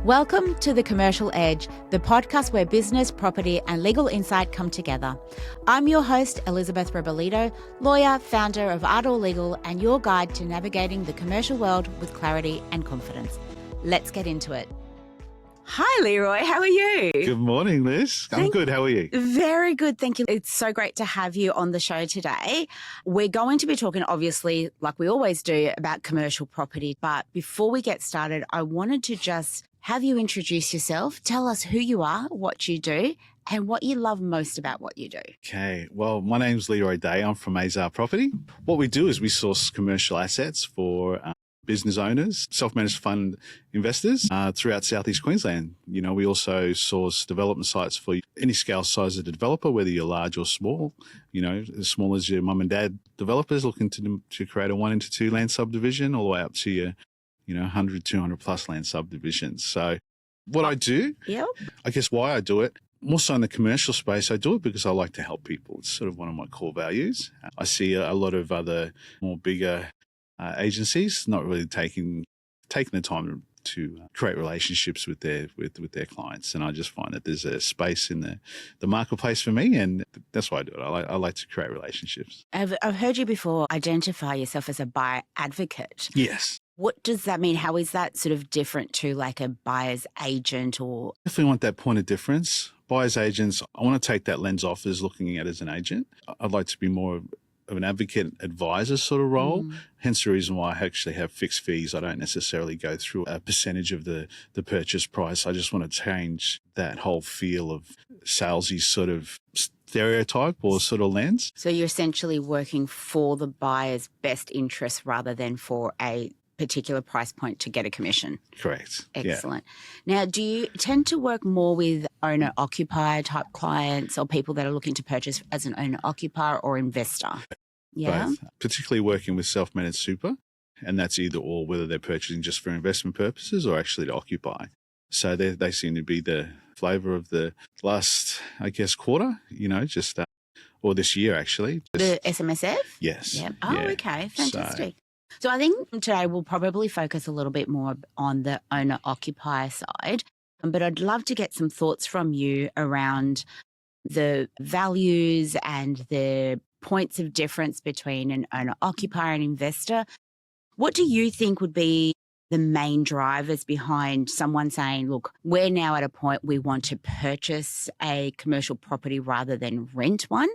Welcome to The Commercial Edge, the podcast where business, property, and legal insight come together. I'm your host, Elizabeth Rebolledo, lawyer, founder of Ardor Legal, and your guide to navigating the commercial world with clarity and confidence. Let's get into it. Hi, Leroy. How are you? Good morning, Liz. I'm good. How are you? Very good. Thank you. It's so great to have you on the show today. We're going to be talking, obviously, like we always do, about commercial property. But before we get started, I wanted to just have you introduce yourself. Tell us who you are, what you do, and what you love most about what you do. Okay. Well, my name's Leroy Day. I'm from Ardor Property. What we do is we source commercial assets for business owners, self-managed fund investors throughout Southeast Queensland. You know, we also source development sites for any scale size of the developer, whether you're large or small. You know, as small as your mum and dad developers looking to create a 1 into 2 land subdivision, all the way up to your 100, 200 plus land subdivisions. So what I do, I guess why I do it, more so in the commercial space, I do it because I like to help people. It's sort of one of my core values. I see a lot of other more bigger agencies not really taking the time to create relationships with their clients, and I just find that there's a space in the marketplace for me, and that's why I do it. I like to create relationships. I've heard you before identify yourself as a buyer advocate. Yes. What does that mean? How is that sort of different to like a buyer's agent? Or Definitely want that point of difference. Buyer's agents, I want to take that lens off as looking at as an agent. I'd like to be more of an advocate advisor sort of role. Hence the reason why I actually have fixed fees. I don't necessarily go through a percentage of the purchase price. I just want to change that whole feel of salesy sort of stereotype or sort of lens. So you're essentially working for the buyer's best interest rather than for a particular price point to get a commission. Correct. Excellent. Yeah. Now, do you tend to work more with owner-occupier type clients or people that are looking to purchase as an owner-occupier or investor? Yeah. Both. Particularly working with self-managed super, and that's either or, whether they're purchasing just for investment purposes or actually to occupy. So they seem to be the flavour of the last, I guess, quarter, or this year actually. The SMSF? Yes. Yep. Oh, yeah. Okay. Fantastic. So I think today we'll probably focus a little bit more on the owner-occupier side, but I'd love to get some thoughts from you around the values and the points of difference between an owner-occupier and investor. What do you think would be the main drivers behind someone saying, look, we're now at a point we want to purchase a commercial property rather than rent one?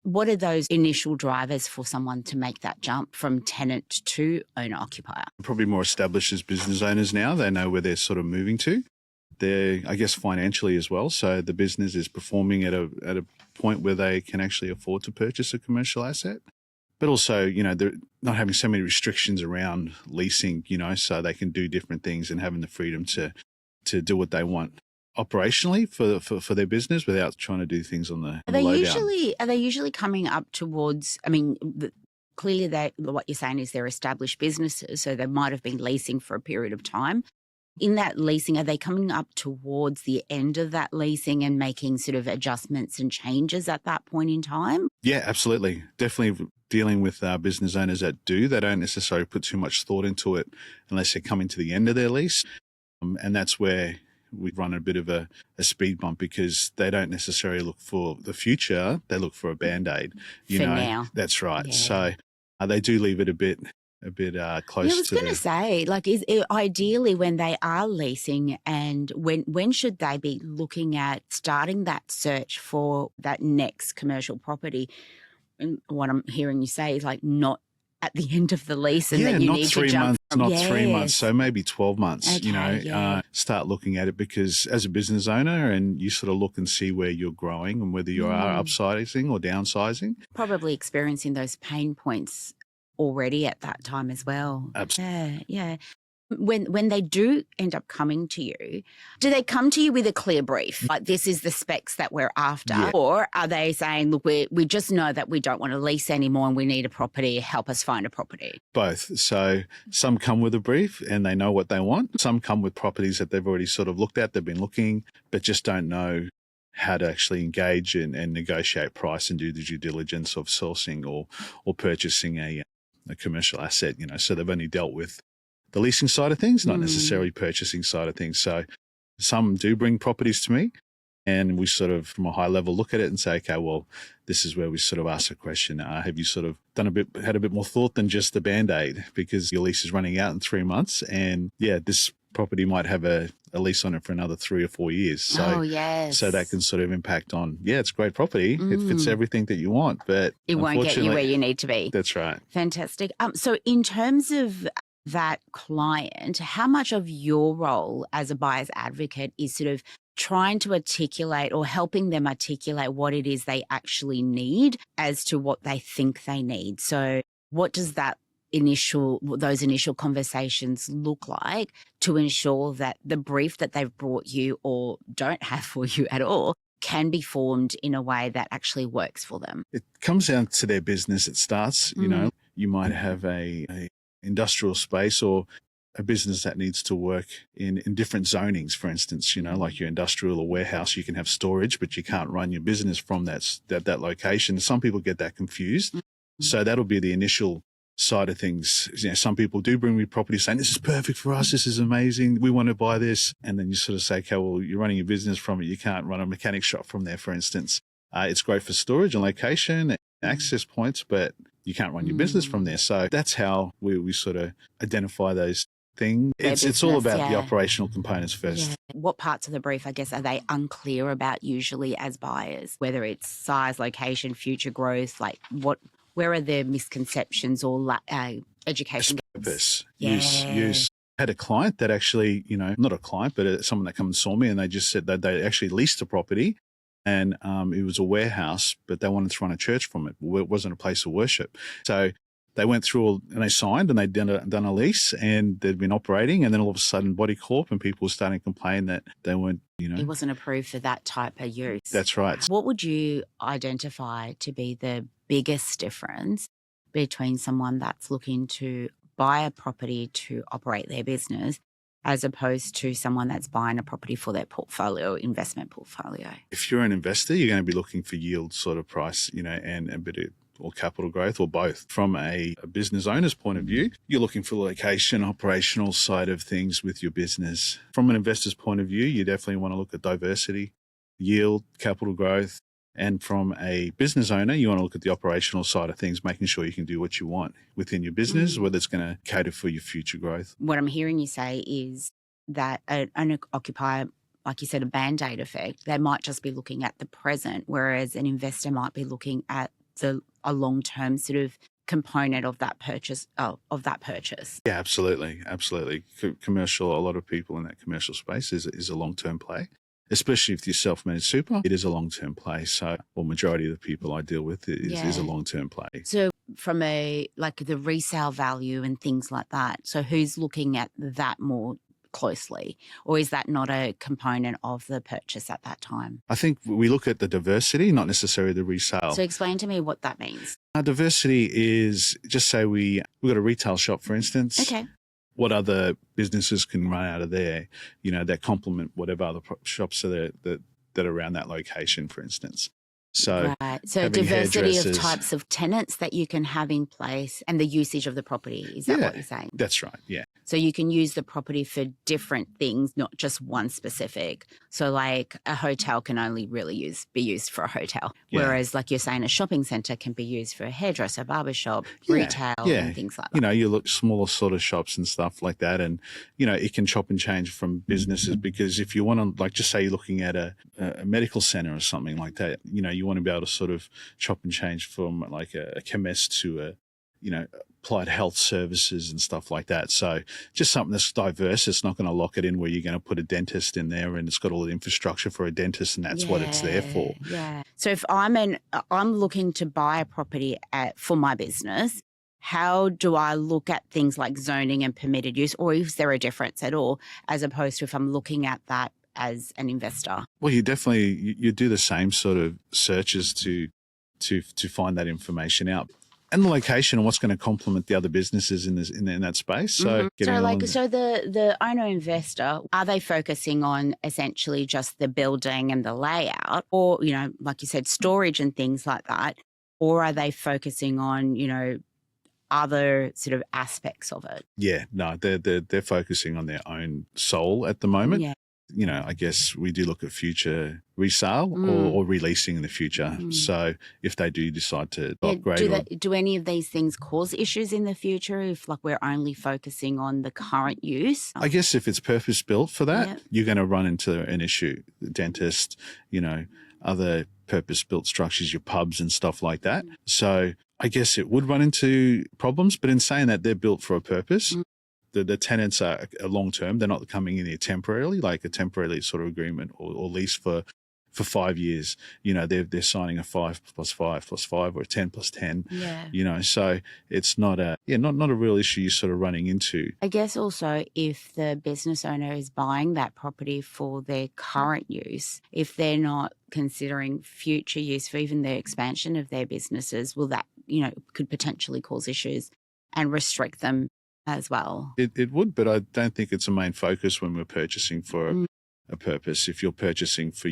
What are those initial drivers for someone to make that jump from tenant to owner-occupier? Probably more established as business owners now. They know where they're sort of moving to. They're, I guess, financially as well. So the business is performing at a point where they can actually afford to purchase a commercial asset. But also, they're not having so many restrictions around leasing, so they can do different things and having the freedom to do what they want operationally for their business without trying to do things on the lowdown. Are they usually coming up towards, clearly what you're saying is they're established businesses, so they might have been leasing for a period of time. In that leasing, are they coming up towards the end of that leasing and making sort of adjustments and changes at that point in time? Yeah, absolutely. Definitely dealing with business owners that do. They don't necessarily put too much thought into it unless they're coming to the end of their lease. And that's where we run a bit of a speed bump, because they don't necessarily look for the future. They look for a Band-Aid. Now. That's right. Yeah. So they do leave it a bit close to. I was going to say, ideally when they are leasing, and when should they be looking at starting that search for that next commercial property? And what I'm hearing you say is not at the end of the lease, and then you need to jump. Not 3 months, so maybe 12 months, Okay, start looking at it, because as a business owner, and you sort of look and see where you're growing and whether you are upsizing or downsizing. Probably experiencing those pain points already at that time as well. Absolutely. Yeah. When they do end up coming to you, do they come to you with a clear brief? Like, this is the specs that we're after? Yeah. Or are they saying, look, we just know that we don't want to lease anymore and we need a property, help us find a property? Both. So some come with a brief and they know what they want. Some come with properties that they've already sort of looked at, they've been looking, but just don't know how to actually engage and negotiate price and do the due diligence of sourcing or purchasing a commercial asset, so they've only dealt with the leasing side of things, not necessarily purchasing side of things. So Some do bring properties to me, and we sort of, from a high level, look at it and say, okay, well, this is where we sort of ask a question. Have you sort of had a bit more thought than just the Band-Aid, because your lease is running out in 3 months, and this property might have a lease on it for another 3 or 4 years. So, so that can sort of impact on, it's great property. It fits everything that you want, but it won't get you where you need to be. That's right. Fantastic. So in terms of that client, how much of your role as a buyer's advocate is sort of trying to articulate or helping them articulate what it is they actually need as to what they think they need? So what does those initial conversations look like to ensure that the brief that they've brought you or don't have for you at all can be formed in a way that actually works for them? It comes down to their business. It starts, you might have a industrial space or a business that needs to work in different zonings, for instance, like your industrial or warehouse, you can have storage, but you can't run your business from that location. Some people get that confused. So that'll be the initial side of things. Some people do bring me property saying, this is perfect for us. This is amazing. We want to buy this. And then you sort of say, okay, well, you're running your business from it. You can't run a mechanic shop from there, for instance. It's great for storage and location and access points, but you can't run your business from there. So that's how we sort of identify those things. It's all about the operational components first. Yeah. What parts of the brief, I guess, are they unclear about usually as buyers? Whether it's size, location, future growth, where are their misconceptions or education? Purpose, use. I had a client that actually, not a client, but someone that come and saw me, and they just said that they actually leased a property, and it was a warehouse, but they wanted to run a church from it. It wasn't a place of worship. So they went through and they signed and they'd done a lease, and they'd been operating, and then all of a sudden Body Corp and people were starting to complain that they weren't, It wasn't approved for that type of use. That's right. What would you identify to be the biggest difference between someone that's looking to buy a property to operate their business as opposed to someone that's buying a property for their investment portfolio? If you're an investor, you're going to be looking for yield sort of price, and a bit of or capital growth, or both. From a business owner's point of view, you're looking for location, operational side of things with your business. From an investor's point of view, you definitely want to look at diversity, yield, capital growth. And from a business owner, you want to look at the operational side of things, making sure you can do what you want within your business, whether it's going to cater for your future growth. What I'm hearing you say is that an owner-occupier, like you said, a Band-Aid effect, they might just be looking at the present, whereas an investor might be looking at a long-term sort of component of that purchase. Yeah, absolutely. Commercial, a lot of people in that commercial space is a long-term play. Especially if you're self-managed super, it is a long-term play. So, majority of the people I deal with is a long-term play. So from the resale value and things like that, so who's looking at that more closely, or is that not a component of the purchase at that time? I think we look at the diversity, not necessarily the resale. So explain to me what that means. Diversity is, just say we've got a retail shop, for instance. Okay. What other businesses can run out of there, that complement whatever other shops are there that are around that location, for instance. So, right. So diversity of types of tenants that you can have in place and the usage of the property. Is that what you're saying? That's right. Yeah. So you can use the property for different things, not just one specific. So like a hotel can only really be used for a hotel. Yeah. Whereas like you're saying, a shopping centre can be used for a hairdresser, barbershop, retail and things like that. You look smaller sort of shops and stuff like that. And, it can chop and change from businesses, because if you want to, just say you're looking at a medical centre or something like that, you want to be able to sort of chop and change from like a chemist to applied health services and stuff like that. So just something that's diverse. It's not going to lock it in where you're going to put a dentist in there and it's got all the infrastructure for a dentist, and that's what it's there for. Yeah. So if I'm looking to buy a property for my business, how do I look at things like zoning and permitted use, or is there a difference at all, as opposed to if I'm looking at that as an investor? Well, you do the same sort of searches to find that information out, and the location and what's going to complement the other businesses in that space. So, the owner investor, are they focusing on essentially just the building and the layout, or like you said, storage and things like that, or are they focusing on other sort of aspects of it? Yeah, no, they're focusing on their own soul at the moment. Yeah. I guess we do look at future resale or releasing in the future. So if they do decide to upgrade, do any of these things cause issues in the future if like we're only focusing on the current use? I guess if it's purpose built for that, you're going to run into an issue. The dentist, other purpose built structures, your pubs and stuff like that. So I guess it would run into problems, but in saying that, they're built for a purpose. The tenants are long term. They're not coming in here temporarily, like a temporary sort of agreement or lease for 5 years. They're signing a 5+5+5 or a 10+10. Yeah. So it's not a real issue you're sort of running into. I guess also if the business owner is buying that property for their current use, if they're not considering future use for even the expansion of their businesses, well, that, could potentially cause issues and restrict them as well. It would, but I don't think it's a main focus when we're purchasing for a purpose. If you're purchasing for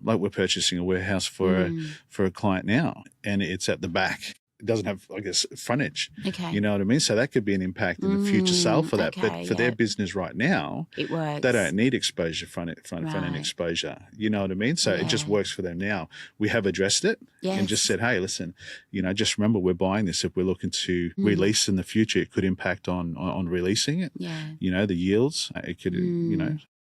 like we're purchasing a warehouse for a client now, and it's at the back. It doesn't have, I guess, frontage. Okay. You know what I mean? So that could be an impact in the future sale for that. But for their business right now, it works. They don't need exposure, front end exposure. You know what I mean? So it just works for them now. We have addressed it and just said, hey, listen, just remember we're buying this. If we're looking to release in the future, it could impact on releasing it. Yeah. The yields, it could,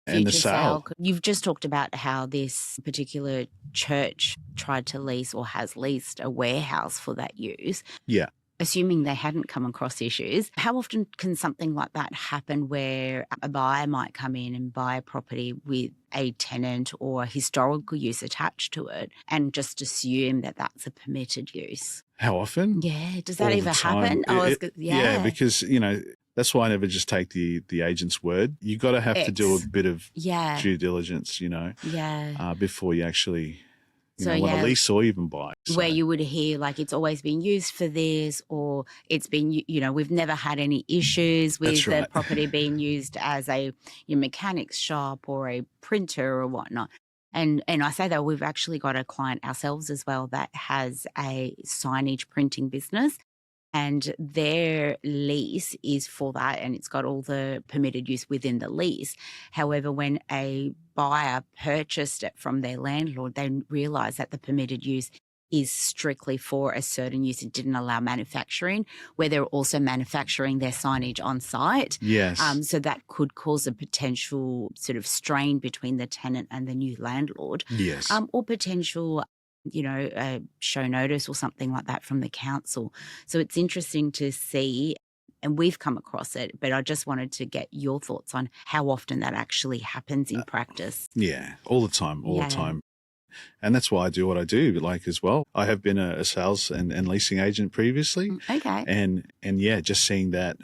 and the sale. You've just talked about how this particular church tried to lease or has leased a warehouse for that use. Yeah. Assuming they hadn't come across issues, how often can something like that happen where a buyer might come in and buy a property with a tenant or historical use attached to it and just assume that that's a permitted use? How often? Yeah. Does that ever happen? Yeah, because, that's why I never just take the agent's word. You got to have to do a bit of due diligence, before you actually want to lease or even buy. So. Where you would hear like it's always been used for this, or it's been, we've never had any issues with the property being used as a mechanic's shop or a printer or whatnot. And I say that we've actually got a client ourselves as well that has a signage printing business. And their lease is for that, and it's got all the permitted use within the lease. However, when a buyer purchased it from their landlord, they realised that the permitted use is strictly for a certain use. It didn't allow manufacturing, where they're also manufacturing their signage on site. Yes. So that could cause a potential sort of strain between the tenant and the new landlord. Yes. Or potential a show notice or something like that from the council. So it's interesting to see, and we've come across it, but I just wanted to get your thoughts on how often that actually happens in practice. Yeah, all the time. And that's why I do what I do, like as well. I have been a sales and leasing agent previously. Okay. And just seeing that,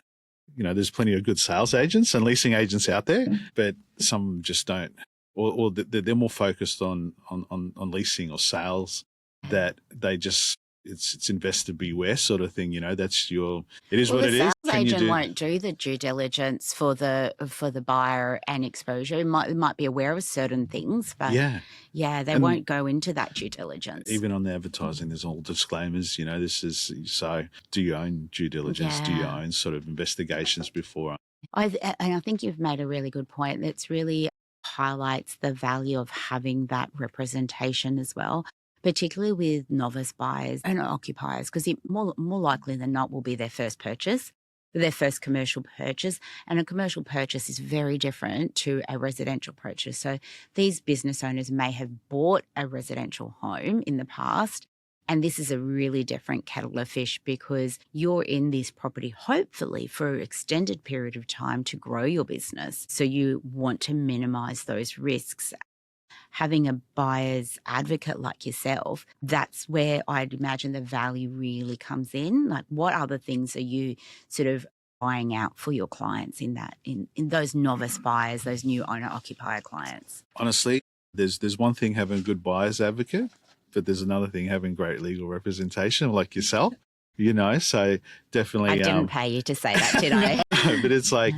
there's plenty of good sales agents and leasing agents out there, but some just don't. Or they're more focused on leasing or sales, that they just it's investor beware sort of thing. That's it is what it is. The sales agent won't do the due diligence for the buyer and exposure. It might be aware of certain things, but they won't go into that due diligence. Even on the advertising, there's all disclaimers. This is so. Do you own due diligence? Do you own sort of investigations before? And I think you've made a really good point. That's really highlights the value of having that representation as well, particularly with novice buyers and occupiers, because more likely than not will be their first purchase, their first commercial purchase. And a commercial purchase is very different to a residential purchase. So these business owners may have bought a residential home in the past, and this is a really different kettle of fish because you're in this property hopefully for an extended period of time to grow your business. So you want to minimize those risks. Having a buyer's advocate like yourself, that's where I'd imagine the value really comes in. Like, what other things are you sort of buying out for your clients in those novice buyers, those new owner-occupier clients? Honestly, there's one thing having a good buyer's advocate, but there's another thing having great legal representation like yourself, so definitely. I didn't pay you to say that, did I? But it's like,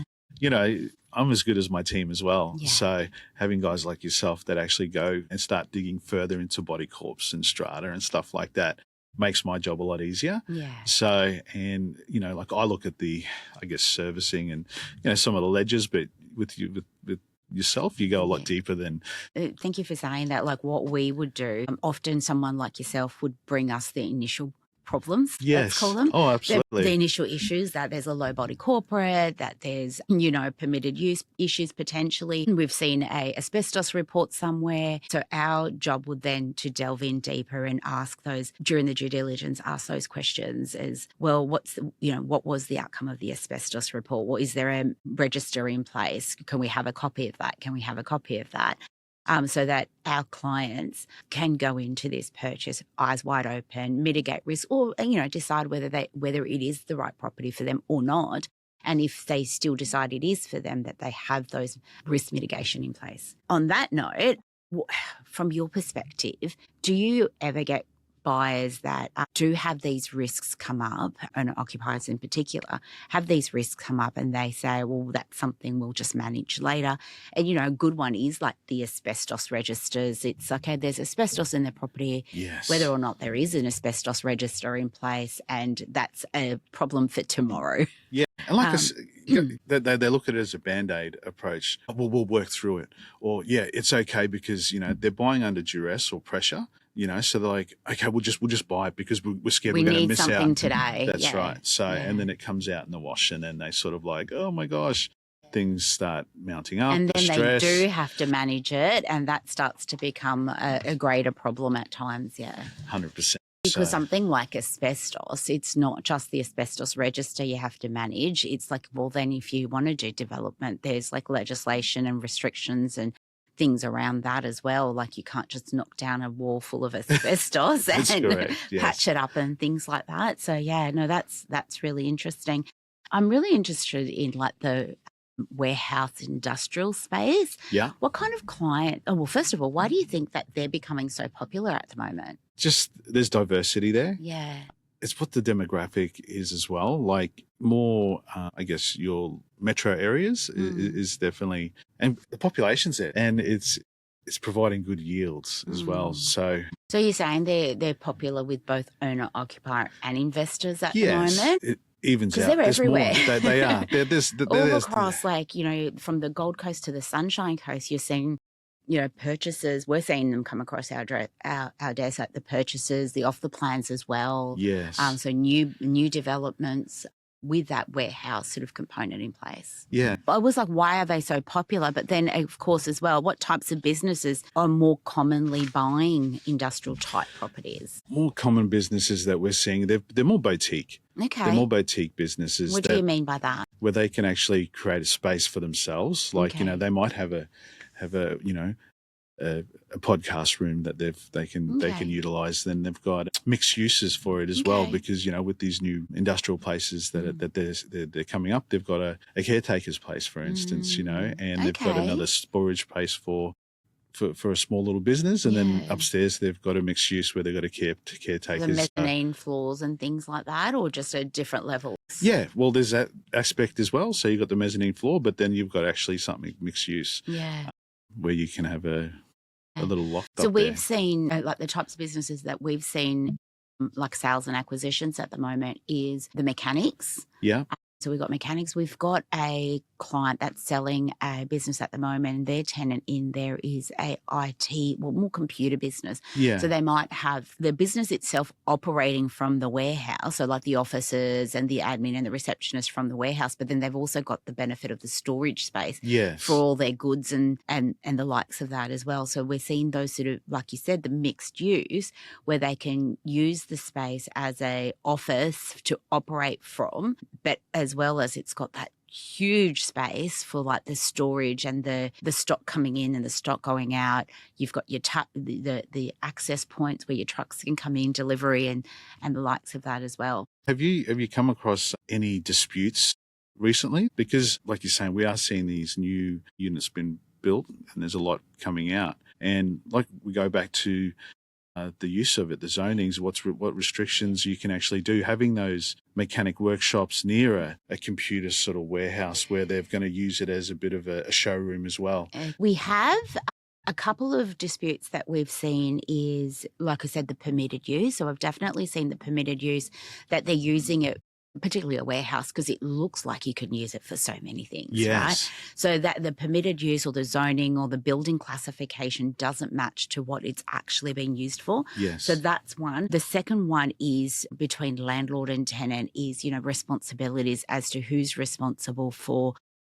I'm as good as my team as well. Yeah. So having guys like yourself that actually go and start digging further into body corps and strata and stuff like that makes my job a lot easier. Yeah. So, and, like I look at the, I guess, servicing and, some of the ledgers, but with yourself, you go a lot Yeah. deeper than. Thank you for saying that. Like what we would do, often someone like yourself would bring us the initial problems, let's call Yes. them. Oh, The absolutely. initial issues that there's a low body corporate, that there's, permitted use issues potentially. We've seen a asbestos report somewhere. So our job would then to delve in deeper and ask those during the due diligence, ask those questions as well. What was the outcome of the asbestos report? Is there a register in place? Can we have a copy of that? Can we have a copy of that? So that our clients can go into this purchase eyes wide open, mitigate risk, or decide whether it is the right property for them or not. And if they still decide it is for them, that they have those risk mitigation in place. On that note, from your perspective, do you ever get buyers that do have these risks come up, owner occupiers in particular, have these risks come up and they say, well, that's something we'll just manage later. And, a good one is like the asbestos registers. It's okay, there's asbestos in their property, Yes. whether or not there is an asbestos register in place, and that's a problem for tomorrow. Yeah. And like they look at it as a Band-Aid approach. Well, we'll work through it. Or, yeah, it's okay because, they're buying under duress or pressure, so they're like, okay, we'll just buy it because we're scared we're going to miss out. We need something today. That's right. So, and then it comes out in the wash and then they sort of like, oh my gosh, things start mounting up. And then stress. They do have to manage it, and that starts to become a greater problem at times, 100%. Because something like asbestos, it's not just the asbestos register you have to manage. It's like, well, then if you want to do development, there's like legislation and restrictions and things around that as well. Like you can't just knock down a wall full of asbestos and correct, yes. patch it up and things like that. So that's really interesting. I'm really interested in like the warehouse industrial space. Yeah. What kind of client? Oh, well, first of all, why do you think that they're becoming so popular at the moment? Just there's diversity there. Yeah. It's what the demographic is as well. Like more, I guess, your metro areas is definitely, and the population's there, and it's providing good yields as well. So you're saying they're popular with both owner, occupier, and investors at the moment? Yes, it evens out. Because they're everywhere. They are. There's all across, like from the Gold Coast to the Sunshine Coast, you're seeing. Purchases, we're seeing them come across our desk, like the purchases, the off the plans as well. Yes. So new developments with that warehouse sort of component in place. Yeah. But I was like, why are they so popular? But then, of course, as well, what types of businesses are more commonly buying industrial type properties? More common businesses that we're seeing, they're more boutique. Okay. They're more boutique businesses. What do you mean by that? Where they can actually create a space for themselves. Like, they might have a podcast room that they can utilize. Then they've got mixed uses for it as well, because with these new industrial places that they're coming up, they've got a caretaker's place, for instance, and they've got another storage place for a small little business, and then upstairs they've got a mixed use where they've got a caretaker's. The mezzanine floors and things like that, or just a different level? Yeah, well, there's that aspect as well. So you've got the mezzanine floor, but then you've got actually something mixed use. Yeah. Where you can have a little loft So up we've there. seen, like the types of businesses that we've seen, like sales and acquisitions at the moment, is the mechanics. Yeah. So we've got mechanics. We've got a client that's selling a business at the moment, and their tenant in there is a IT, more computer business. Yeah. So they might have the business itself operating from the warehouse, so like the offices and the admin and the receptionist from the warehouse, but then they've also got the benefit of the storage space for all their goods and the likes of that as well. So we're seeing those sort of, like you said, the mixed use, where they can use the space as a office to operate from, but as well as it's got that huge space for like the storage and the stock coming in and the stock going out. You've got your the access points where your trucks can come in, delivery and the likes of that as well. Have you come across any disputes recently? Because like you're saying, we are seeing these new units being built and there's a lot coming out. And like we go back to the use of it, the zonings, what restrictions you can actually do, having those mechanic workshops near a computer sort of warehouse where they're going to use it as a bit of a showroom as well. We have a couple of disputes that we've seen is, like I said, the permitted use. So I've definitely seen the permitted use, that they're using it particularly a warehouse, because it looks like you can use it for so many things, right? Yes. So that the permitted use or the zoning or the building classification doesn't match to what it's actually being used for. Yes. So that's one. The second one is between landlord and tenant is, responsibilities as to who's responsible for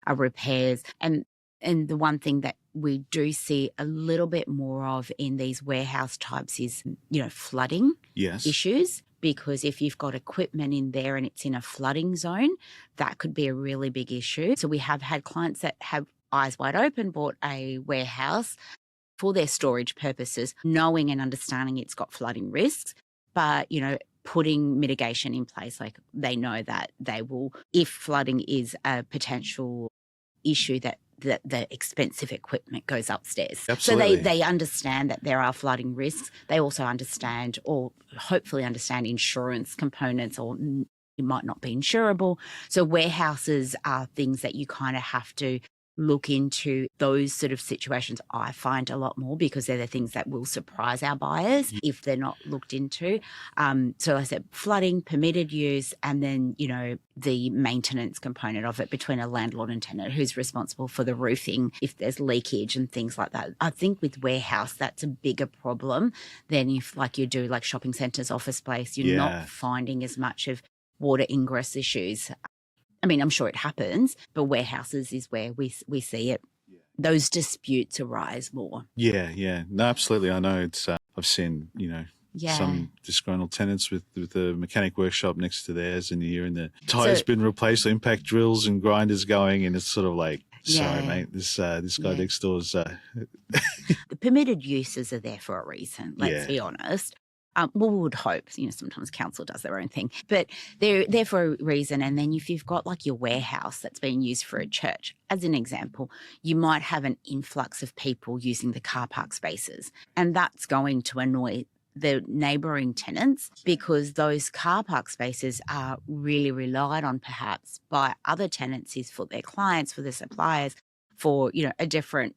repairs. And the one thing that we do see a little bit more of in these warehouse types is, flooding Yes. issues. Because if you've got equipment in there and it's in a flooding zone, that could be a really big issue. So we have had clients that have eyes wide open bought a warehouse for their storage purposes, knowing and understanding it's got flooding risks, but, putting mitigation in place. Like they know that they will, if flooding is a potential issue, that the expensive equipment goes upstairs. Absolutely. So they understand that there are flooding risks. They also understand, or hopefully understand, insurance components, or it might not be insurable. So warehouses are things that you kind of have to look into. Those sort of situations I find a lot more, because they're the things that will surprise our buyers if they're not looked into. So I said flooding, permitted use, and then, the maintenance component of it between a landlord and tenant, who's responsible for the roofing if there's leakage and things like that. I think with warehouse, that's a bigger problem than if like you do like shopping centres, office space, you're not finding as much of water ingress issues. I mean, I'm sure it happens, but warehouses is where we see it. Those disputes arise more. Yeah. No, absolutely. I know it's, I've seen, some disgruntled tenants with the mechanic workshop next to theirs, and you're in the tyres been replaced, impact drills and grinders going, and it's sort of like, sorry, mate, this guy next door's... The permitted uses are there for a reason, let's be honest. We would hope, sometimes council does their own thing, but they're there for a reason. And then if you've got like your warehouse that's being used for a church, as an example, you might have an influx of people using the car park spaces, and that's going to annoy the neighbouring tenants, because those car park spaces are really relied on perhaps by other tenancies for their clients, for their suppliers, for, a different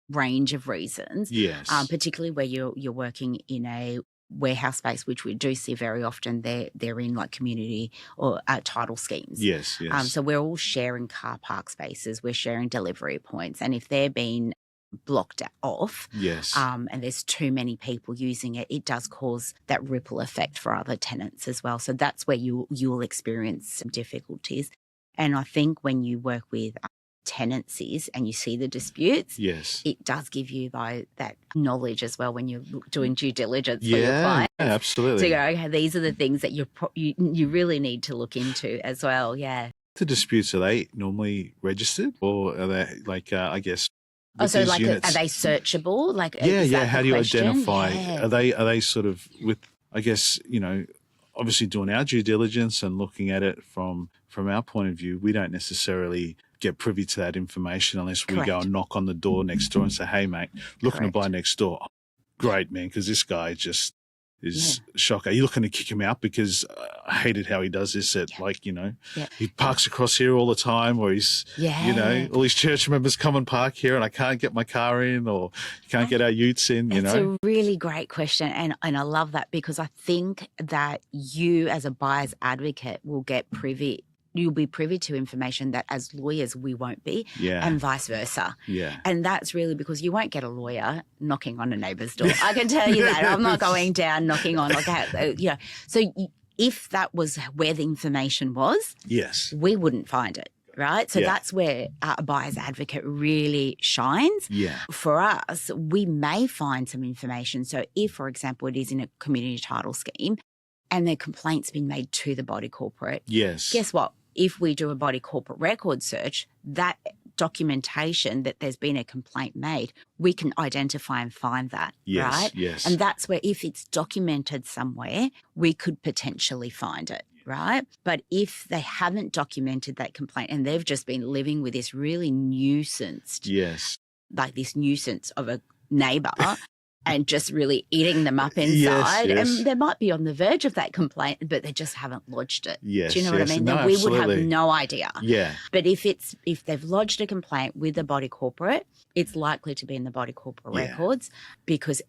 range of reasons. Yes. Particularly where you're working in a warehouse space, which we do see very often. They're in like community or title schemes. Yes. So we're all sharing car park spaces. We're sharing delivery points, and if they're being blocked off, and there's too many people using it, it does cause that ripple effect for other tenants as well. So that's where you'll experience some difficulties. And I think when you work with tenancies and you see the disputes, it does give you that knowledge as well when you're doing due diligence for your clients. Yeah, absolutely. So you go, okay, these are the things that you really need to look into as well. Yeah. The disputes, are they normally registered, or are they like, I guess, so like, units? Are they searchable? Like, yeah. How do you question? identify? Yeah. Are they sort of with, I guess, obviously doing our due diligence and looking at it from our point of view, we don't necessarily get privy to that information unless we go and knock on the door next door and say, hey, mate, looking to buy next door. Great, man, because this guy just is shocker. Are you looking to kick him out? Because I hated how he does this at he parks across here all the time, or he's, all his church members come and park here and I can't get my car in, or can't get our utes in, It's a really great question. And I love that, because I think that you as a buyer's advocate will you'll be privy to information that as lawyers we won't be, and vice versa. And that's really because you won't get a lawyer knocking on a neighbour's door. I can tell you that. I'm not going down knocking on, So if that was where the information was, we wouldn't find it. Right. So that's where a buyer's advocate really shines. For us, we may find some information. So if, for example, it is in a community title scheme and the complaint's been made to the body corporate, guess what? If we do a body corporate record search, that documentation that there's been a complaint made, we can identify and find that, right? And that's where, if it's documented somewhere, we could potentially find it, right? But if they haven't documented that complaint and they've just been living with this really nuisance, like this nuisance of a neighbour, and just really eating them up Yes, inside. yes. And they might be on the verge of that complaint, but they just haven't lodged it. Yes, do you know what I yes. mean? No, Then we would have absolutely. no idea. Yeah. But if they've lodged a complaint with the body corporate, it's likely to be in the body corporate Yeah. records, because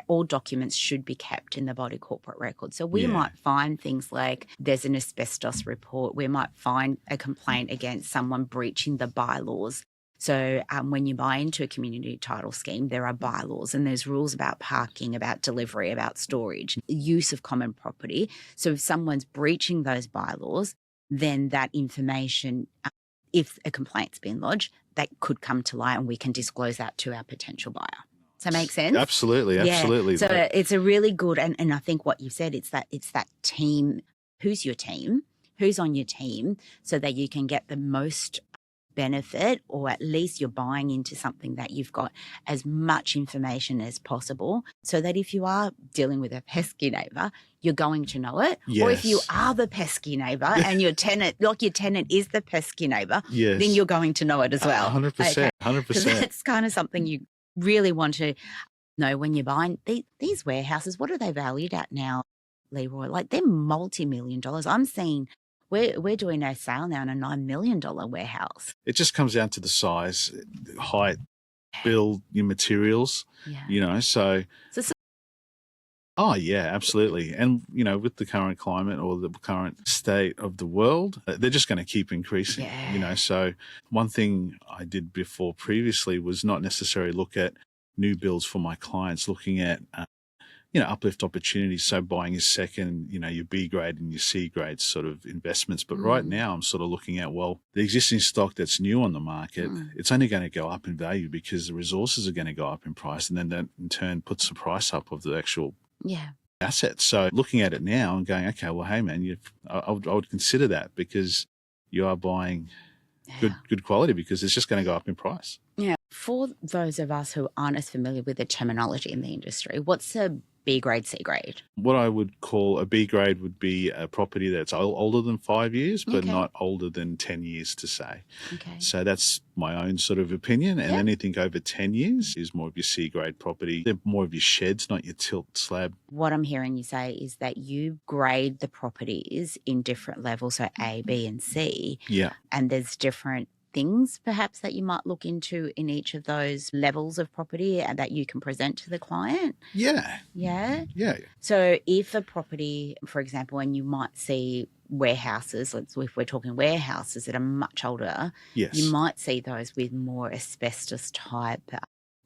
all documents should be kept in the body corporate records. So we Yeah. might find things like there's an asbestos report. We might find a complaint against someone breaching the bylaws. So when you buy into a community title scheme, there are bylaws and there's rules about parking, about delivery, about storage, use of common property. So if someone's breaching those bylaws, then that information, if a complaint's been lodged, that could come to light and we can disclose that to our potential buyer. Does that make sense? Absolutely, absolutely. Yeah. So it's a really good, and I think what you said, it's that team. Who's your team? Who's on your team, so that you can get the most benefit, or at least you're buying into something that you've got as much information as possible, so that if you are dealing with a pesky neighbour, you're going to know it. Yes. Or if you are the pesky neighbour and your tenant is the pesky neighbour, Yes. then you're going to know it as well. 100%, 100%. Because that's kind of something you really want to know when you're buying these warehouses. What are they valued at now, Leroy? Like, they're multi-million dollars. I'm seeing we're doing a sale now in a $9 million warehouse. It just comes down to the size, height, build, your materials, Yeah. so oh, yeah, absolutely. And, with the current climate or the current state of the world, they're just going to keep increasing, So one thing I did before previously was not necessarily look at new builds for my clients, looking at, uplift opportunities. So buying your second, your B grade and your C grade sort of investments. But right now I'm sort of looking at, well, the existing stock that's new on the market, it's only going to go up in value because the resources are going to go up in price. And then that in turn puts the price up of the actual assets. So looking at it now and going, okay, well, hey man, I would consider that, because you are buying good quality, because it's just going to go up in price. Yeah. For those of us who aren't as familiar with the terminology in the industry, what's a B grade, C grade? What I would call a B grade would be a property that's older than 5 years, but not older than 10 years to say. Okay. So that's my own sort of opinion. And anything over 10 years is more of your C grade property. They're more of your sheds, not your tilt slab. What I'm hearing you say is that you grade the properties in different levels, so A, B, and C. Yeah. And there's different things perhaps that you might look into in each of those levels of property and that you can present to the client? Yeah. Yeah? Yeah. So if a property, for example, and you might see warehouses, if we're talking warehouses that are much older, Yes. you might see those with more asbestos type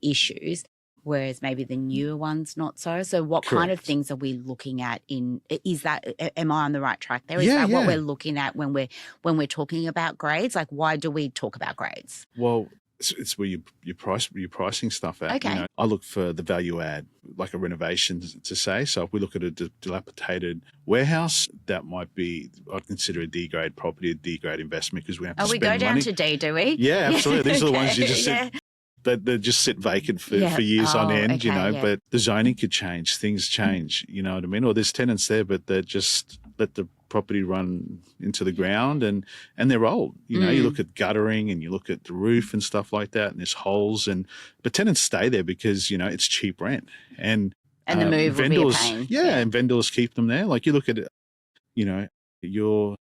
issues, whereas maybe the newer ones not so. So what kind of things are we looking at am I on the right track there? Is that what we're looking at when we're talking about grades? Like, why do we talk about grades? Well, it's where you're pricing stuff at. Okay. I look for the value add, like a renovation to say. So if we look at a dilapidated warehouse, that might be, I'd consider a D grade property, a D grade investment, because we have to spend money. We go down to D, do we? Yeah, absolutely. These are the ones you just sit. They just sit vacant for years on end, but the zoning could change, things change, you know what I mean? Or there's tenants there, but they just let the property run into the ground and they're old. You look at guttering and you look at the roof and stuff like that, and there's holes, but tenants stay there because, it's cheap rent. And the move vendors, will be a pain. And vendors keep them there. Like you look at it, your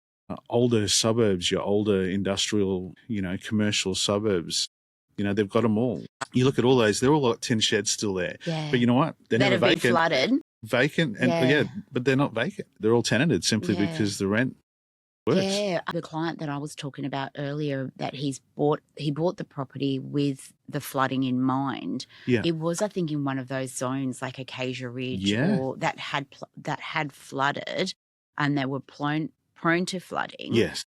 older suburbs, your older industrial, commercial suburbs, they've got them all. You look at all those, they're all got tin sheds still there. Yeah. But you know what? They're never vacant. Been flooded. Vacant. And but they're not vacant. They're all tenanted simply because the rent works. Yeah. The client that I was talking about earlier, that he bought the property with the flooding in mind. Yeah. It was, I think, in one of those zones like Acacia Ridge or that had flooded, and they were prone to flooding. Yes.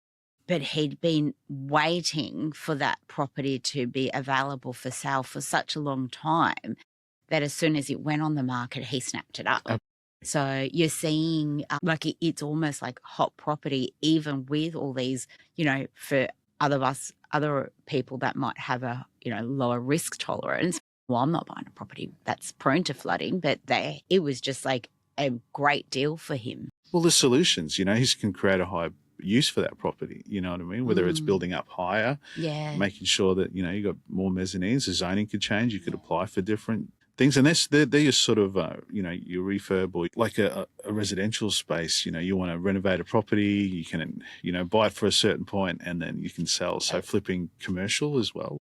But he'd been waiting for that property to be available for sale for such a long time that as soon as it went on the market, he snapped it up. So you're seeing it's almost like hot property, even with all these, for other people that might have a, lower risk tolerance. Well, I'm not buying a property that's prone to flooding, but it was just like a great deal for him. Well, there's solutions, he can create a high use for that property, you know what I mean? Whether it's building up higher, making sure that, you got more mezzanines, the zoning could change, you could apply for different things. And they're your sort of, your refurb or like a residential space. You want to renovate a property, you can, buy it for a certain point and then you can sell. So flipping commercial as well.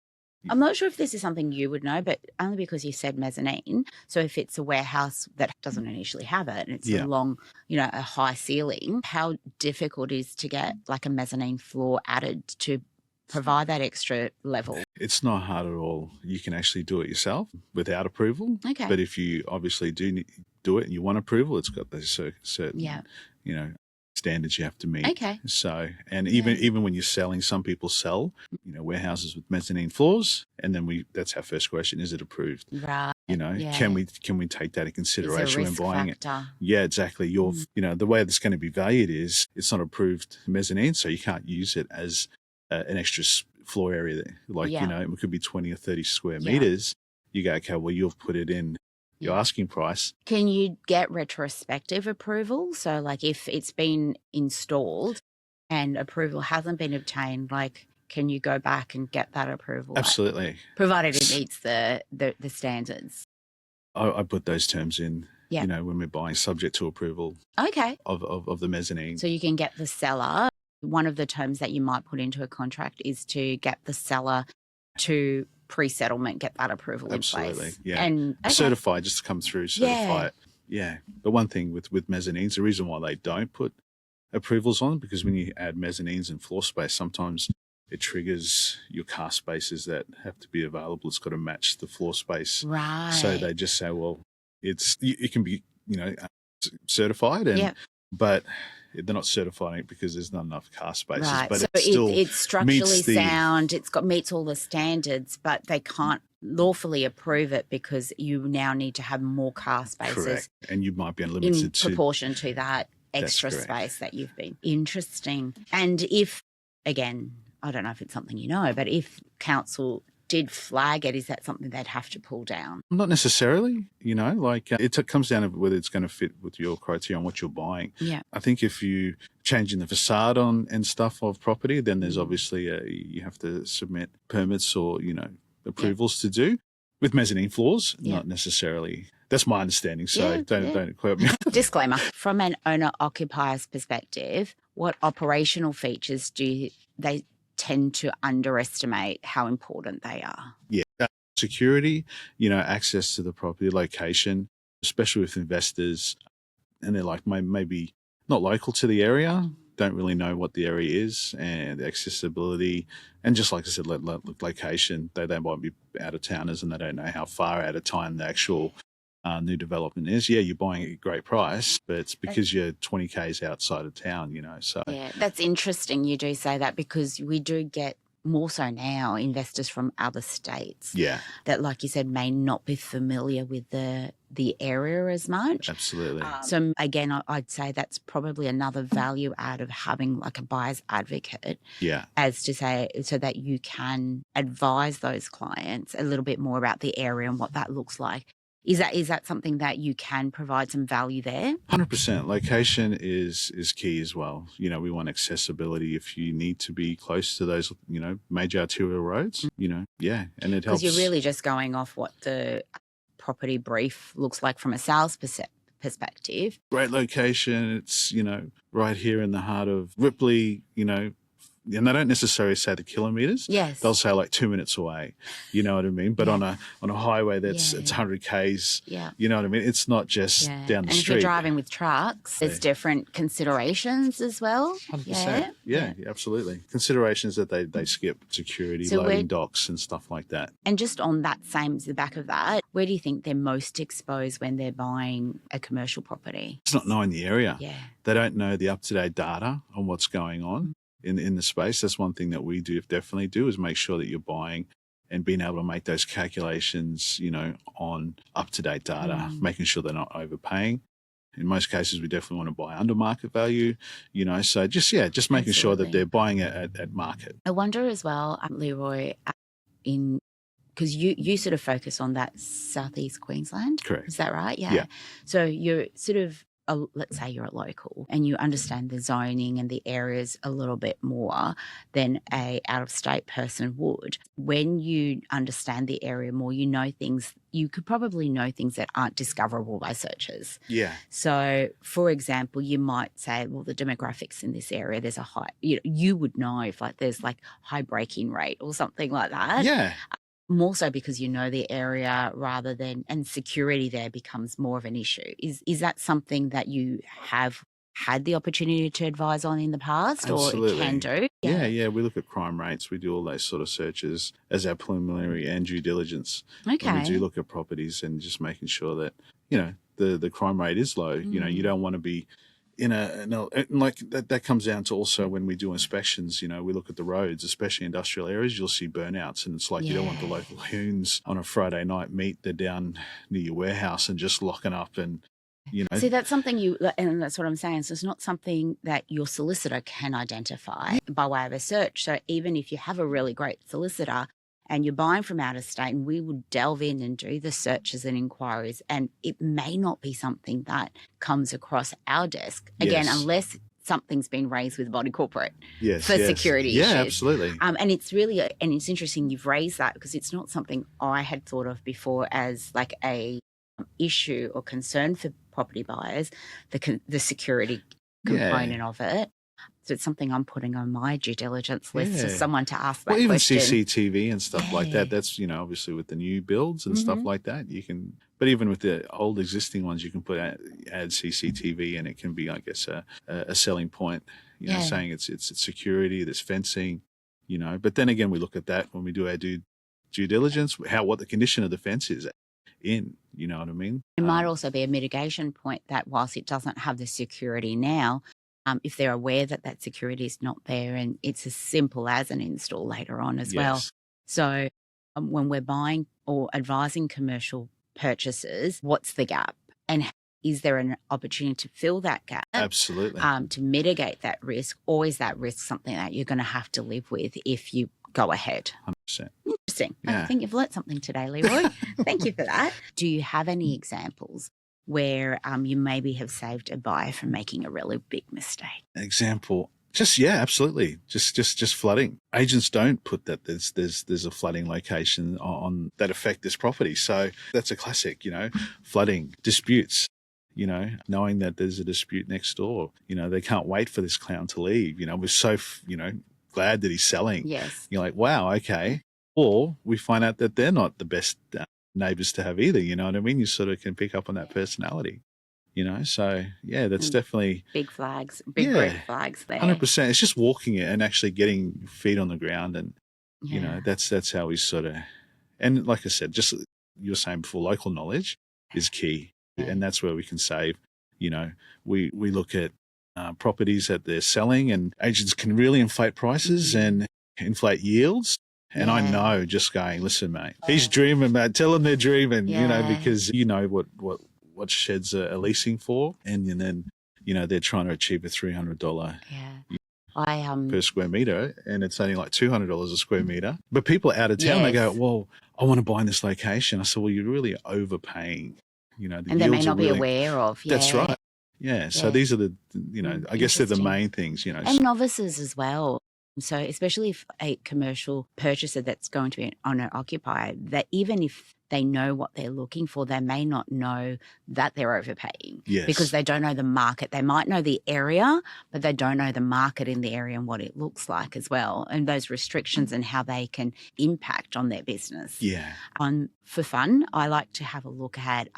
I'm not sure if this is something you would know, but only because you said mezzanine. So if it's a warehouse that doesn't initially have it and it's a long, a high ceiling, how difficult is to get like a mezzanine floor added to provide that extra level? It's not hard at all. You can actually do it yourself without approval. Okay. But if you obviously do it and you want approval, it's got those certain, standards you have to meet. Okay. So, and even when you're selling, some people sell, warehouses with mezzanine floors, and then that's our first question: is it approved? Right. Can we take that in consideration when buying factor. it? Yeah, exactly. The way that's going to be valued is it's not approved mezzanine, so you can't use it as an extra floor area there. Like, it could be 20 or 30 square meters. You go, okay, well, you've put it in your asking price. Can you get retrospective approval? So like if it's been installed and approval hasn't been obtained, like can you go back and get that approval? Absolutely. Provided it meets the standards. I put those terms in, Yeah. when we're buying subject to approval Okay. of the mezzanine. So you can get the seller. One of the terms that you might put into a contract is to get the seller to pre-settlement, get that approval in place. Absolutely, yeah. And certify, just to come through, certify it. Yeah. But one thing with mezzanines, the reason why they don't put approvals on, because when you add mezzanines and floor space, sometimes it triggers your car spaces that have to be available. It's got to match the floor space. Right. So they just say, well, it can be, certified, but they're not certifying it because there's not enough car spaces. Right. But so it's structurally sound. It's meets all the standards, but they can't lawfully approve it because you now need to have more car spaces. Correct. And you might be unlimited in proportion to that extra space that you've been. Interesting. And if, again, I don't know if it's something but if council did flag it, is that something they'd have to pull down? Not necessarily, it comes down to whether it's going to fit with your criteria on what you're buying. Yeah. I think if you changing the facade and stuff of property, then there's obviously you have to submit permits or, approvals to do. With mezzanine floors, not necessarily. That's my understanding, so don't quote me. Disclaimer. From an owner-occupier's perspective, what operational features do they tend to underestimate how important they are? Yeah. Security, access to the property, location, especially with investors, and they're like maybe not local to the area, don't really know what the area is, and accessibility, and just like I said, location. They might be out of towners and they don't know how far out of time the actual new development is. Yeah, you're buying at a great price, but it's because you're 20 k's outside of town, so. Yeah, that's interesting you do say that, because we do get more so now investors from other states that, like you said, may not be familiar with the area as much. Absolutely. So again, I'd say that's probably another value add of having like a buyer's advocate. Yeah. As to say, so that you can advise those clients a little bit more about the area and what that looks like. Is that something that you can provide some value there? 100%. Location is key as well. We want accessibility. If you need to be close to those, major arterial roads, and it helps. Because you're really just going off what the property brief looks like from a sales perspective. Great location. It's, right here in the heart of Ripley, and they don't necessarily say the kilometres. Yes. They'll say like 2 minutes away. You know what I mean? But on a highway it's 100 k's. Yeah. You know what I mean? It's not just down the street. And if you're driving with trucks, there's different considerations as well. 100%. Yeah, absolutely. Considerations that they skip: security, loading docks and stuff like that. And just on that the back of that, where do you think they're most exposed when they're buying a commercial property? It's not knowing the area. Yeah. They don't know the up-to-date data on what's going on in the space. That's one thing that we definitely do, is make sure that you're buying and being able to make those calculations, on up-to-date data, making sure they're not overpaying. In most cases, we definitely want to buy under market value, so just making sure that they're buying it at market. I wonder as well, Leroy, because you sort of focus on that southeast Queensland. Correct. Is that right? Yeah. So you're sort of let's say you're a local and you understand the zoning and the areas a little bit more than a out-of-state person would. When you understand the area more, you know things, you could probably know things that aren't discoverable by searches. Yeah. So, for example, you might say, well, the demographics in this area, there's a high, you would know if like there's like high break-in rate or something like that. Yeah. More so because you know the area rather than, and security there becomes more of an issue. Is that something that you have had the opportunity to advise on in the past Absolutely. or can do? Yeah. We look at crime rates. We do all those sort of searches as our preliminary and due diligence. Okay. When we do look at properties and just making sure that, the crime rate is low. You don't want to be like that comes down to also when we do inspections, we look at the roads, especially industrial areas, you'll see burnouts, and it's like you don't want the local hoons on a Friday night meet. They're down near your warehouse and just locking up and, See, that's something and that's what I'm saying. So it's not something that your solicitor can identify by way of a search. So even if you have a really great solicitor and you're buying from out of state, and we would delve in and do the searches and inquiries, and it may not be something that comes across our desk, again, unless something's been raised with body corporate for security issues. Yeah, absolutely. And it's really, and it's interesting you've raised that because it's not something I had thought of before as like a issue or concern for property buyers, the security component of it. So it's something I'm putting on my due diligence list for someone to ask that question. Even CCTV and stuff like that. That's, obviously with the new builds and stuff like that, you can, but even with the old existing ones, you can add CCTV, and it can be, I guess, a selling point, saying it's security, there's fencing, but then again, we look at that when we do our due diligence, what the condition of the fence is in, you know what I mean? It might also be a mitigation point that whilst it doesn't have the security now, if they're aware that that security is not there, and it's as simple as an install later on as well. So when we're buying or advising commercial purchases, what's the gap? And is there an opportunity to fill that gap? Absolutely. To mitigate that risk, or is that risk something that you're going to have to live with if you go ahead? 100%. Interesting. I think you've learnt something today, Leroy. Thank you for that. Do you have any examples where you maybe have saved a buyer from making a really big mistake? Example, absolutely. Just flooding. Agents don't put that there's a flooding location on that affect this property. So that's a classic, flooding, disputes, knowing that there's a dispute next door. They can't wait for this clown to leave. We're so, glad that he's selling. Yes. You're like, wow, okay. Or we find out that they're not the best neighbors to have either, you know what I mean? You sort of can pick up on that personality, so that's definitely big flags, big red flags there. 100%. It's just walking it and actually getting feet on the ground, and that's how we sort of, and like I said, just you were saying before, local knowledge is key, and that's where we can save. We look at properties that they're selling, and agents can really inflate prices and inflate yields. And I know, just going, listen, mate, he's dreaming, mate. Tell him they're dreaming, because what sheds are leasing for, and then they're trying to achieve a $300 per square meter, and it's only like $200 a square meter. But people out of town, they go, well, I want to buy in this location. I said, well, you're really overpaying. And they may not be aware of. That's right. Yeah. So these are the, I guess they're the main things, And novices as well. So especially if a commercial purchaser that's going to be an owner-occupier, that even if they know what they're looking for, they may not know that they're overpaying because they don't know the market. They might know the area, but they don't know the market in the area and what it looks like as well, and those restrictions and how they can impact on their business. Yeah. For fun, I like to have a look at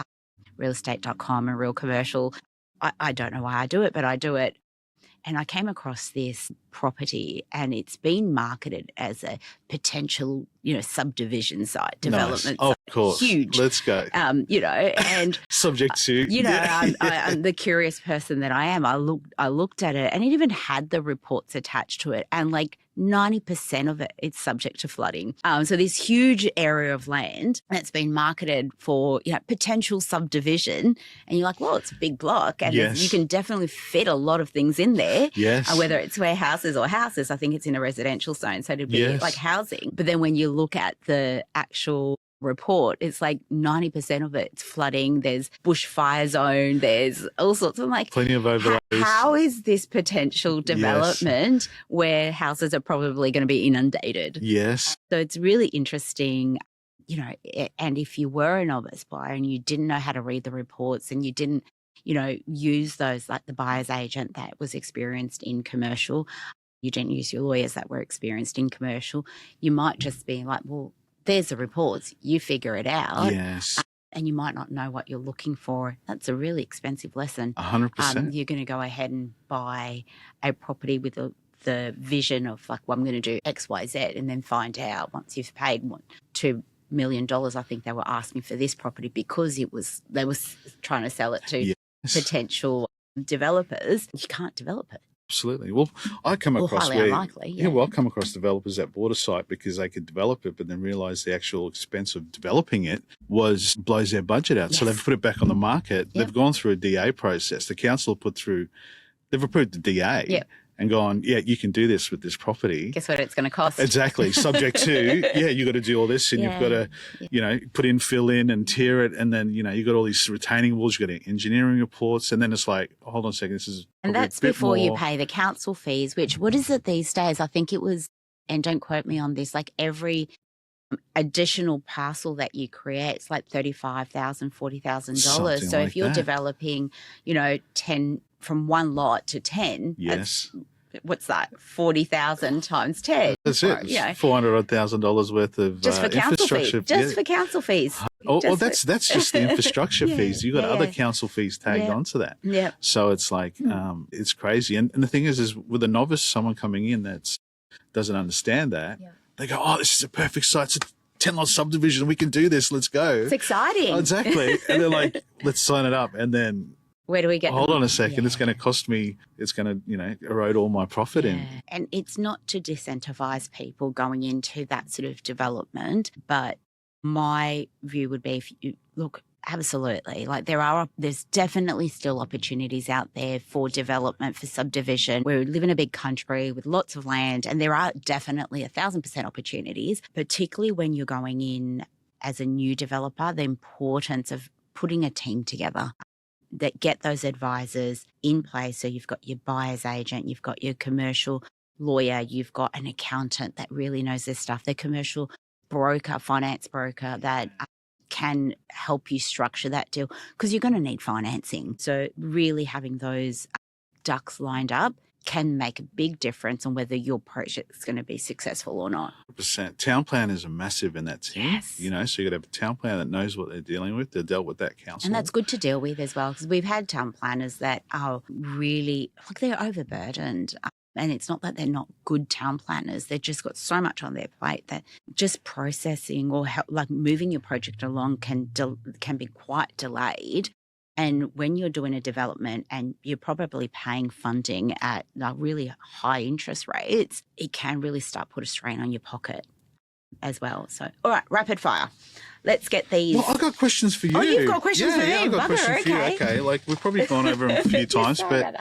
realestate.com and Real Commercial. I don't know why I do it, but I do it. And I came across this property, and it's been marketed as a potential, subdivision site, development site. Of course. Huge. Let's go. And subject to. I'm the curious person that I am. I looked at it, and it even had the reports attached to it, and like 90% of it's subject to flooding. So this huge area of land that's been marketed for potential subdivision, and you're like, well, it's a big block, and you can definitely fit a lot of things in there. Yes. Whether it's warehouses or houses, I think it's in a residential zone, so it'd be like housing. But then when you look at the actual report, it's like 90% of it's flooding. There's bushfire zone. There's all sorts. I'm like, plenty of overlays. How is this potential development where houses are probably going to be inundated? Yes. So it's really interesting, you know, and if you were a novice buyer and you didn't know how to read the reports and you didn't, you know, use those like the buyer's agent that was experienced in commercial, you didn't use your lawyers that were experienced in commercial, you might just be like, well, there's the reports, you figure it out. Yes. And you might not know what you're looking for. That's a really expensive lesson. 100%. You're going to go ahead and buy a property with the vision of like, well, I'm going to do X, Y, Z, and then find out once you've paid $2 million, I think they were asking for this property because they were trying to sell it to potential developers. You can't develop it. Absolutely. Well, I come across highly unlikely. I come across developers that bought a site because they could develop it, but then realize the actual expense of developing it blows their budget out. Yes. So they've put it back on the market. Yep. They've gone through a DA process. The council they've approved the DA. Yep. And gone, yeah, you can do this with this property. Guess what it's going to cost? Exactly. Subject to, you've got to do all this and you've got to, you know, put fill in and tear it. And then, you know, you've got all these retaining walls, you've got engineering reports. And then it's like, hold on a second, this is and that's before you pay the council fees, which, what is it these days? I think it was, and don't quote me on this, like every additional parcel that you create, it's like $35,000, $40,000. So like if you're that. developing, you know, 10 from one lot to 10, yes. What's that? 40,000 times 10. That's it. You know, $400,000 worth of just for council infrastructure. fees. Just for council fees. That's just the infrastructure fees. You've got other council fees tagged onto that. Yeah. So it's like it's crazy. And the thing is with a novice, someone coming in that doesn't understand that, they go, oh, this is a perfect site. It's a 10-lot subdivision. We can do this. Let's go. It's exciting. Oh, exactly. And they're like, let's sign it up. And then where do we get hold on a second, it's going to cost me, it's going to, you know, erode all my profit in. And it's not to disincentivize people going into that sort of development, but my view would be, if you look, absolutely, like there's definitely still opportunities out there for development, for subdivision. We live in a big country with lots of land, and there are definitely 1,000% opportunities, particularly when you're going in as a new developer. The importance of putting a team together that get those advisors in place. So you've got your buyer's agent, you've got your commercial lawyer, you've got an accountant that really knows their stuff, the commercial broker, finance broker that can help you structure that deal, because you're going to need financing. So really having those ducks lined up can make a big difference on whether your project is going to be successful or not. 100%. Town planners are massive in that team. Yes. You know, so you've got to have a town planner that knows what they're dealing with. They've dealt with that council. And that's good to deal with as well, because we've had town planners that are really, like, they're overburdened. And it's not that they're not good town planners. They've just got so much on their plate that just processing or like moving your project along can be quite delayed. And when you're doing a development and you're probably paying funding at really high interest rates, it can really start put a strain on your pocket as well. So, all right, rapid fire. Let's get these. Well, I've got questions for you. Oh, you've got questions for me? Yeah, I've got questions for you. Okay, like we've probably gone over them a few times, but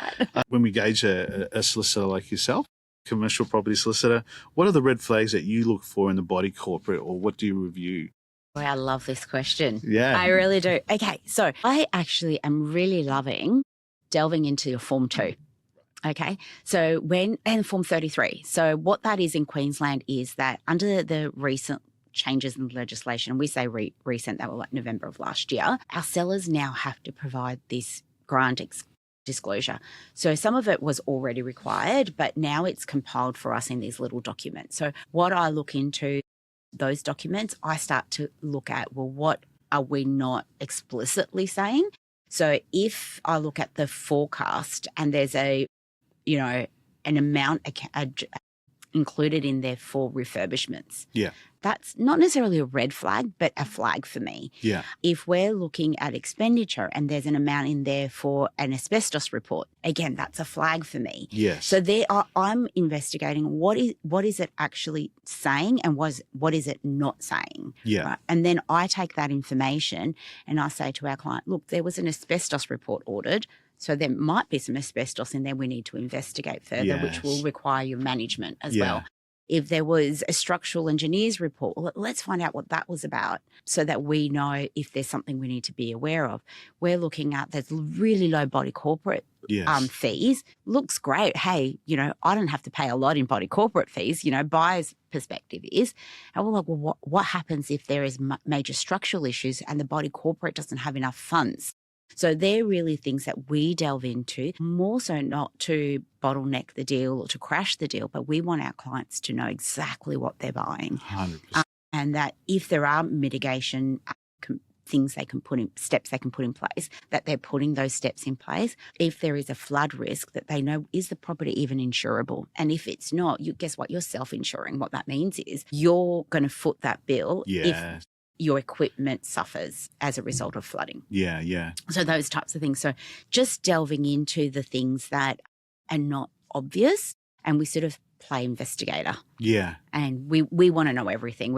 when we gauge a solicitor like yourself, commercial property solicitor, what are the red flags that you look for in the body corporate, or what do you review? Boy, I love this question. Yeah. I really do. Okay, so I actually am really loving delving into your Form 2. Okay, so and Form 33. So what that is in Queensland is that under the recent changes in legislation, and we say recent, that were like November of last year, our sellers now have to provide this grant disclosure. So some of it was already required, but now it's compiled for us in these little documents. So what I look into those documents, I start to look at, well, what are we not explicitly saying? So if I look at the forecast and there's an amount included in there for refurbishments, that's not necessarily a red flag, but a flag for me. Yeah. If we're looking at expenditure and there's an amount in there for an asbestos report, again, that's a flag for me. Yes. So I'm investigating what is it actually saying and what is it not saying. Yeah. Right? And then I take that information and I say to our client, look, there was an asbestos report ordered, so there might be some asbestos in there we need to investigate further, which will require your management as well. If there was a structural engineer's report, well, let's find out what that was about so that we know if there's something we need to be aware of. We're looking at there's really low body corporate fees. Looks great. Hey, I don't have to pay a lot in body corporate fees, buyer's perspective is. And we're like, well, what happens if there is major structural issues and the body corporate doesn't have enough funds? So they're really things that we delve into, more so not to bottleneck the deal or to crash the deal, but we want our clients to know exactly what they're buying. 100%. And that if there are mitigation things they can put in, steps they can put in place, that they're putting those steps in place. If there is a flood risk, that they know, is the property even insurable? And if it's not, guess what? You're self-insuring. What that means is you're going to foot that bill if your equipment suffers as a result of flooding. Yeah. So those types of things. So just delving into the things that are not obvious, and we sort of play investigator. Yeah. And we want to know everything.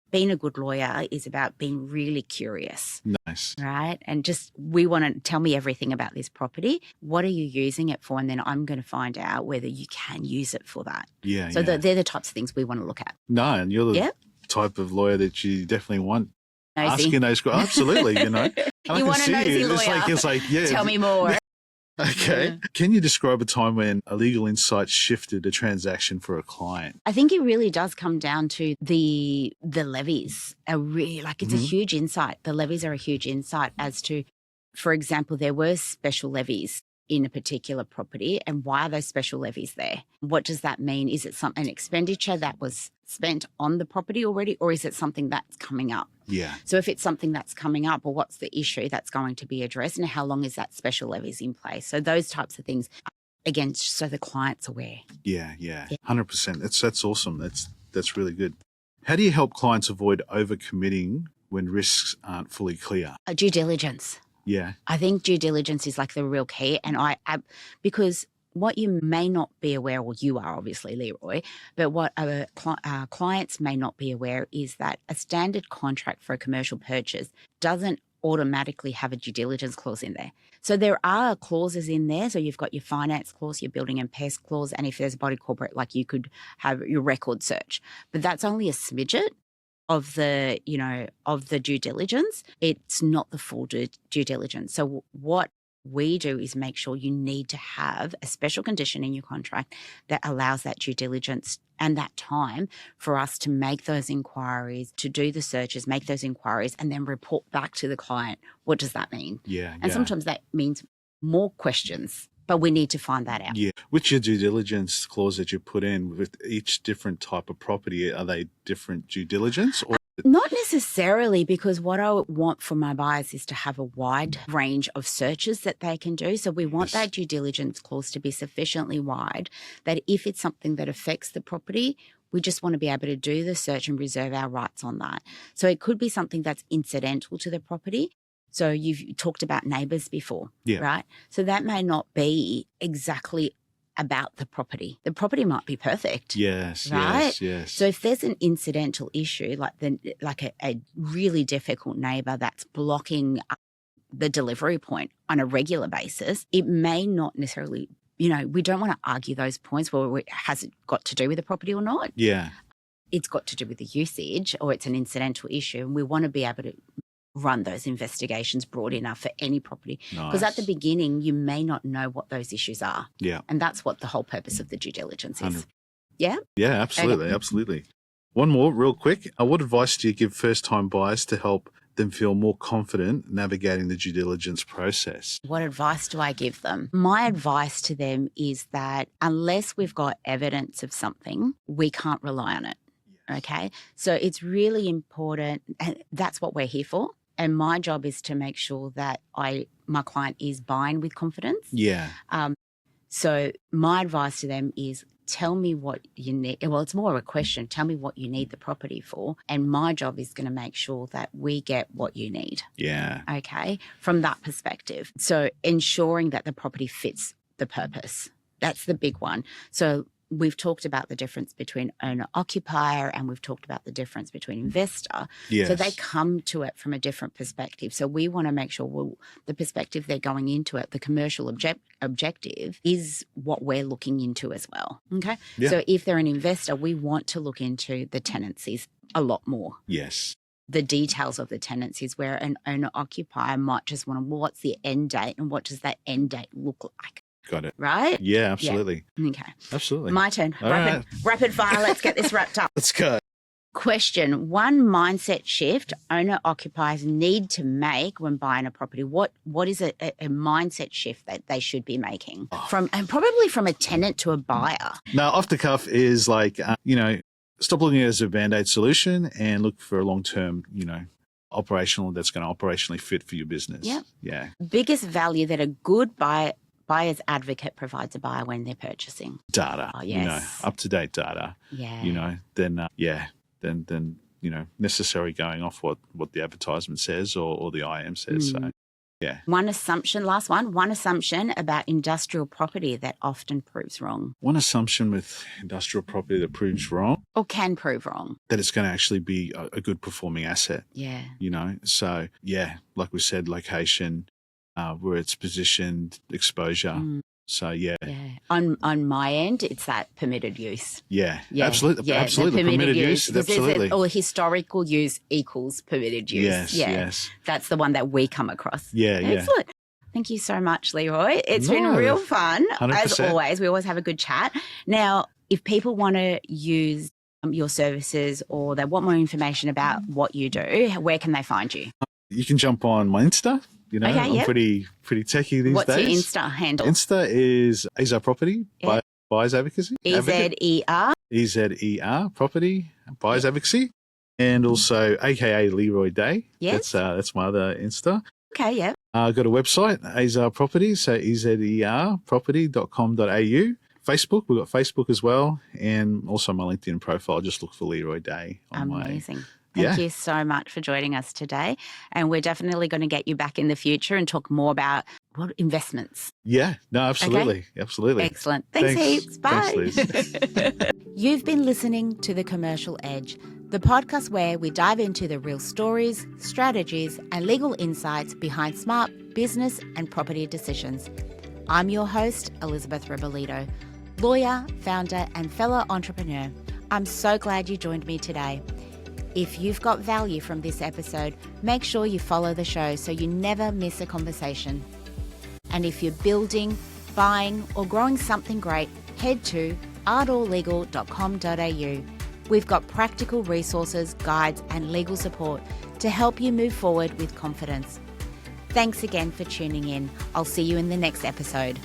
Being a good lawyer is about being really curious. Nice. Right? And we want to tell me everything about this property. What are you using it for? And then I'm going to find out whether you can use it for that. Yeah. So they're the types of things we want to look at. No, and you're the type of lawyer that you definitely want. Nosy. Asking those questions. Absolutely, You want a nosy lawyer. It's like, yeah. Tell me more. Okay. Yeah. Can you describe a time when a legal insight shifted a transaction for a client? I think it really does come down to the levies. It's a huge insight. The levies are a huge insight as to, for example, there were special levies in a particular property, and why are those special levies there? What does that mean? Is it an expenditure that was spent on the property already, or is it something that's coming up? Yeah. So if it's something that's coming up, well, what's the issue that's going to be addressed, and how long is that special levies in place? So those types of things, again, so the client's aware. Yeah. 100%. That's awesome. That's really good. How do you help clients avoid overcommitting when risks aren't fully clear? Due diligence. Yeah. I think due diligence is like the real key. And because what you may not be aware, well, you are obviously, Leroy, but what our clients may not be aware is that a standard contract for a commercial purchase doesn't automatically have a due diligence clause in there. So there are clauses in there. So you've got your finance clause, your building and pest clause, and if there's a body corporate, like you could have your record search. But that's only a smidget of the due diligence. It's not the full due diligence. So what we do is make sure you need to have a special condition in your contract that allows that due diligence and that time for us to make those inquiries, to do the searches, make those inquiries, and then report back to the client. What does that mean? Yeah. Sometimes that means more questions, but we need to find that out. Yeah. With your due diligence clause that you put in with each different type of property, are they different due diligence? Or not necessarily, because what I want for my buyers is to have a wide range of searches that they can do. So we want that due diligence clause to be sufficiently wide that if it's something that affects the property, we just want to be able to do the search and reserve our rights on that. So it could be something that's incidental to the property. So you've talked about neighbours before, right? So that may not be exactly about the property. The property might be perfect. Yes, right? yes. So if there's an incidental issue, like a really difficult neighbour that's blocking the delivery point on a regular basis, it may not necessarily, we don't want to argue those points where has it got to do with the property or not? Yeah. It's got to do with the usage, or it's an incidental issue, and we want to be able to run those investigations broad enough for any property. Because at the beginning, you may not know what those issues are. Yeah. And that's what the whole purpose of the due diligence is. Yeah? Yeah, absolutely. Okay. Absolutely. One more real quick. What advice do you give first-time buyers to help them feel more confident navigating the due diligence process? What advice do I give them? My advice to them is that unless we've got evidence of something, we can't rely on it. Okay? So it's really important, and that's what we're here for. And my job is to make sure that my client is buying with confidence. Yeah. So my advice to them is tell me what you need. Well, it's more of a question. Tell me what you need the property for. And my job is going to make sure that we get what you need. Yeah. Okay? From that perspective. So ensuring that the property fits the purpose. That's the big one. So we've talked about the difference between owner-occupier and we've talked about the difference between investor. Yes. So they come to it from a different perspective. So we want to make sure the perspective they're going into it, the commercial objective, is what we're looking into as well. Okay. Yeah. So if they're an investor, we want to look into the tenancies a lot more. Yes. The details of the tenancies, where an owner-occupier might just want to, well, what's the end date and what does that end date look like? Got it. Right? Yeah, absolutely. Yeah. Okay. Absolutely. My turn. All right. Rapid fire. Let's get this wrapped up. Let's go. Question: one mindset shift owner-occupiers need to make when buying a property. What is a mindset shift that they should be making and probably from a tenant to a buyer? Now, off the cuff is like, stop looking at it as a Band-Aid solution and look for a long-term, operational that's going to operationally fit for your business. Yep. Yeah. Biggest value that a good buyer's advocate provides a buyer when they're purchasing? Data. Oh, yes. Up-to-date data. Yeah. Then necessary going off what the advertisement says or the IM says. So, yeah. One assumption about industrial property that often proves wrong. One assumption with industrial property that proves wrong. Or can prove wrong. That it's going to actually be a good performing asset. Yeah. So, yeah, like we said, location, where it's positioned, exposure. So, yeah. On my end, it's that permitted use. Yeah. Absolutely. Absolutely. Permitted use. Absolutely. Or historical use equals permitted use. Yes. That's the one that we come across. Yeah. Excellent. Thank you so much, Leroy. It's been real fun. 100%. As always, we always have a good chat. Now, if people want to use your services or they want more information about what you do, where can they find you? You can jump on my Insta. I'm pretty techie these days. What's your Insta handle? Insta is Ardor Property, Buyers Advocacy. EZER. EZER Property, Buyers Advocacy. And also AKA Leroy Day. Yes. That's my other Insta. Okay, yeah. I've got a website, Ardor Property, so ezerproperty.com.au. Facebook, we've got Facebook as well. And also my LinkedIn profile, just look for Leroy Day. Amazing. Thank you so much for joining us today. And we're definitely going to get you back in the future and talk more about investments. Yeah, no, absolutely. Okay? Absolutely. Excellent. Thanks heaps. Bye. Thanks, Liz. You've been listening to The Commercial Edge, the podcast where we dive into the real stories, strategies, and legal insights behind smart business and property decisions. I'm your host, Elizabeth Rebolledo, lawyer, founder, and fellow entrepreneur. I'm so glad you joined me today. If you've got value from this episode, make sure you follow the show so you never miss a conversation. And if you're building, buying, or growing something great, head to ardorlegal.com.au. We've got practical resources, guides, and legal support to help you move forward with confidence. Thanks again for tuning in. I'll see you in the next episode.